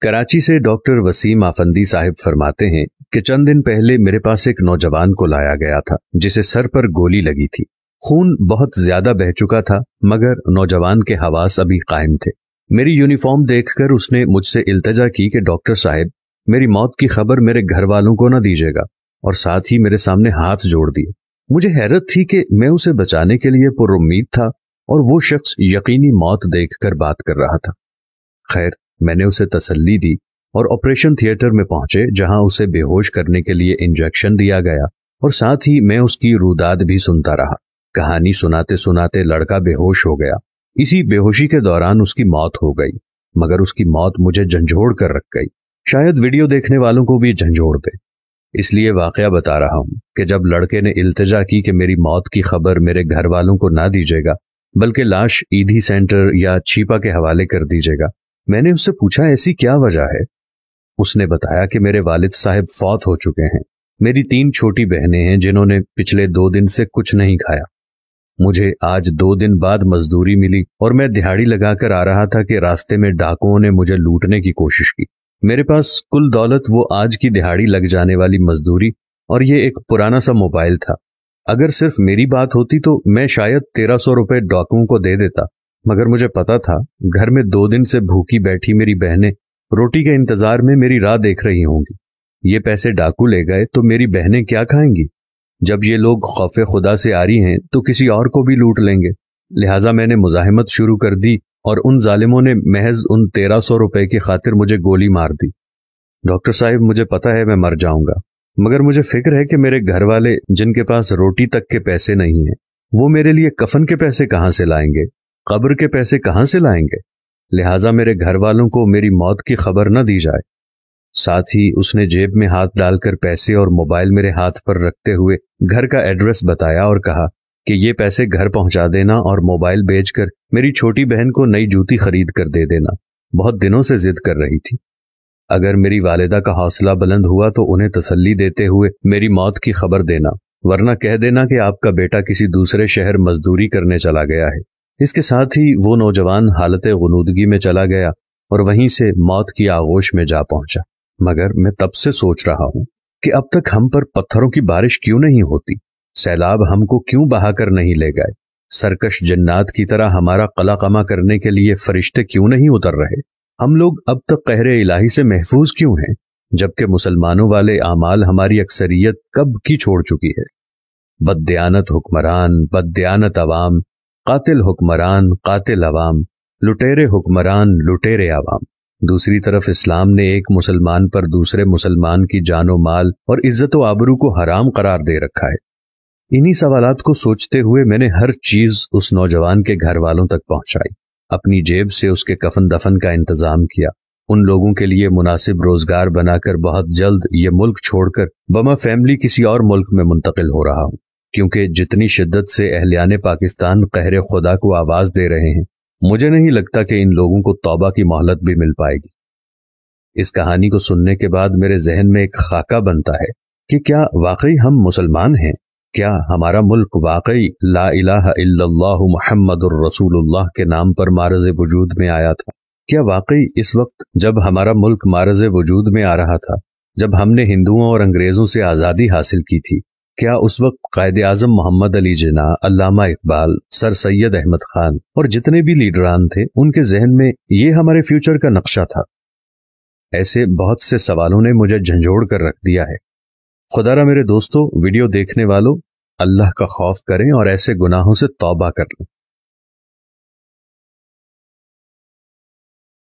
कराची से डॉक्टर वसीम आफंदी साहिब फरमाते हैं कि चंद दिन पहले मेरे पास एक नौजवान को लाया गया था जिसे सर पर गोली लगी थी। खून बहुत ज्यादा बह चुका था मगर नौजवान के हवास अभी कायम थे। मेरी यूनिफॉर्म देखकर उसने मुझसे इल्तिजा की कि डॉक्टर साहब, मेरी मौत की खबर मेरे घर वालों को न दीजिएगा, और साथ ही मेरे सामने हाथ जोड़ दिए। मुझे हैरत थी कि मैं उसे बचाने के लिए पुरुम्मीद था और वो शख्स यकीनी मौत देखकर बात कर रहा था। खैर, मैंने उसे तसल्ली दी और ऑपरेशन थिएटर में पहुंचे, जहां उसे बेहोश करने के लिए इंजेक्शन दिया गया और साथ ही मैं उसकी रुदाद भी सुनता रहा। कहानी सुनाते सुनाते लड़का बेहोश हो गया। इसी बेहोशी के दौरान उसकी मौत हो गई, मगर उसकी मौत मुझे झंझोड़ कर रख गई। शायद वीडियो देखने वालों को भी झंझोड़ दे, इसलिए वाकया बता रहा हूं कि जब लड़के ने इल्तिजा की कि मेरी मौत की खबर मेरे घर वालों को ना दीजिएगा, बल्कि लाश ईदी सेंटर या छिपा के हवाले कर दीजिएगा, मैंने उससे पूछा ऐसी क्या वजह है। उसने बताया कि मेरे वालिद साहब फौत हो चुके हैं। मेरी 3 छोटी बहनें हैं जिन्होंने पिछले 2 दिन से कुछ नहीं खाया। मुझे आज 2 दिन बाद मजदूरी मिली और मैं दिहाड़ी लगाकर आ रहा था कि रास्ते में डाकुओं ने मुझे लूटने की कोशिश की। मेरे पास कुल दौलत वो आज की दिहाड़ी लग जाने वाली मजदूरी और ये एक पुराना सा मोबाइल था। अगर सिर्फ मेरी बात होती तो मैं शायद 1300 रुपए डाकुओं को दे देता, मगर मुझे पता था घर में 2 दिन से भूखी बैठी मेरी बहनें रोटी के इंतजार में मेरी राह देख रही होंगी। ये पैसे डाकू ले गए तो मेरी बहनें क्या खाएंगी? जब ये लोग खौफे खुदा से आ रही हैं तो किसी और को भी लूट लेंगे। लिहाजा मैंने मुजाहिमत शुरू कर दी और उन जालिमों ने महज उन 1300 रुपए की खातिर मुझे गोली मार दी। डॉक्टर साहब, मुझे पता है मैं मर जाऊंगा, मगर मुझे फिक्र है कि मेरे घर वाले जिनके पास रोटी तक के पैसे नहीं हैं, वो मेरे लिए कफन के पैसे कहां से लाएंगे, कब्र के पैसे कहां से लाएंगे। लिहाजा मेरे घर वालों को मेरी मौत की खबर न दी जाए। साथ ही उसने जेब में हाथ डालकर पैसे और मोबाइल मेरे हाथ पर रखते हुए घर का एड्रेस बताया और कहा कि ये पैसे घर पहुंचा देना और मोबाइल बेचकर मेरी छोटी बहन को नई जूती खरीद कर दे देना। बहुत दिनों से जिद कर रही थी। अगर मेरी वालिदा का हौसला बुलंद हुआ तो उन्हें तसल्ली देते हुए मेरी मौत की खबर देना, वरना कह देना कि आपका बेटा किसी दूसरे शहर मजदूरी करने चला गया है। इसके साथ ही वो नौजवान हालत गुनूदगी में चला गया और वहीं से मौत की आगोश में जा पहुंचा। मगर मैं तब से सोच रहा हूं कि अब तक हम पर पत्थरों की बारिश क्यों नहीं होती, सैलाब हमको क्यों बहाकर नहीं ले गए, सरकश जन्नात की तरह हमारा कला कमा करने के लिए फरिश्ते क्यों नहीं उतर रहे, हम लोग अब तक कहरे इलाही से महफूज क्यों हैं, जबकि मुसलमानों वाले आमाल हमारी अक्सरियत कब की छोड़ चुकी है। बददियानत हुक्मरान, बददियानत अवाम, कातिल हुक्मरान, कातिल अवाम, लुटेरे हुक्मरान, लुटेरे अवाम। दूसरी तरफ इस्लाम ने एक मुसलमान पर दूसरे मुसलमान की जानो माल और इज्जत व आबरू को हराम करार दे रखा है। इन्हीं सवालात को सोचते हुए मैंने हर चीज उस नौजवान के घर वालों तक पहुंचाई। अपनी जेब से उसके कफन दफन का इंतजाम किया। उन लोगों के लिए मुनासिब रोजगार बनाकर बहुत जल्द ये मुल्क छोड़कर बमा फैमिली किसी और मुल्क में मुंतकिल हो रहा हूं, क्योंकि जितनी शिद्दत से अहलियाने पाकिस्तान कहरे खुदा को आवाज दे रहे हैं, मुझे नहीं लगता कि इन लोगों को तौबा की मोहलत भी मिल पाएगी। इस कहानी को सुनने के बाद मेरे जहन में एक खाका बनता है कि क्या वाकई हम मुसलमान हैं? क्या हमारा मुल्क वाकई ला इलाहा इल्लल्लाहु मुहम्मदुर रसूलुल्लाह के नाम पर मारज़े वजूद में आया था? क्या वाकई इस वक्त जब हमारा मुल्क मारज़े वजूद में आ रहा था, जब हमने हिंदुओं और अंग्रेजों से आज़ादी हासिल की थी, क्या उस वक्त कायदे आजम मोहम्मद अली जिन्ना, अल्लामा इकबाल, सर सैयद अहमद खान और जितने भी लीडरान थे, उनके जहन में ये हमारे फ्यूचर का नक्शा था? ऐसे बहुत से सवालों ने मुझे झंझोड़ कर रख दिया है। खुदारा मेरे दोस्तों, वीडियो देखने वालों, अल्लाह का खौफ करें और ऐसे गुनाहों से तौबा कर लें।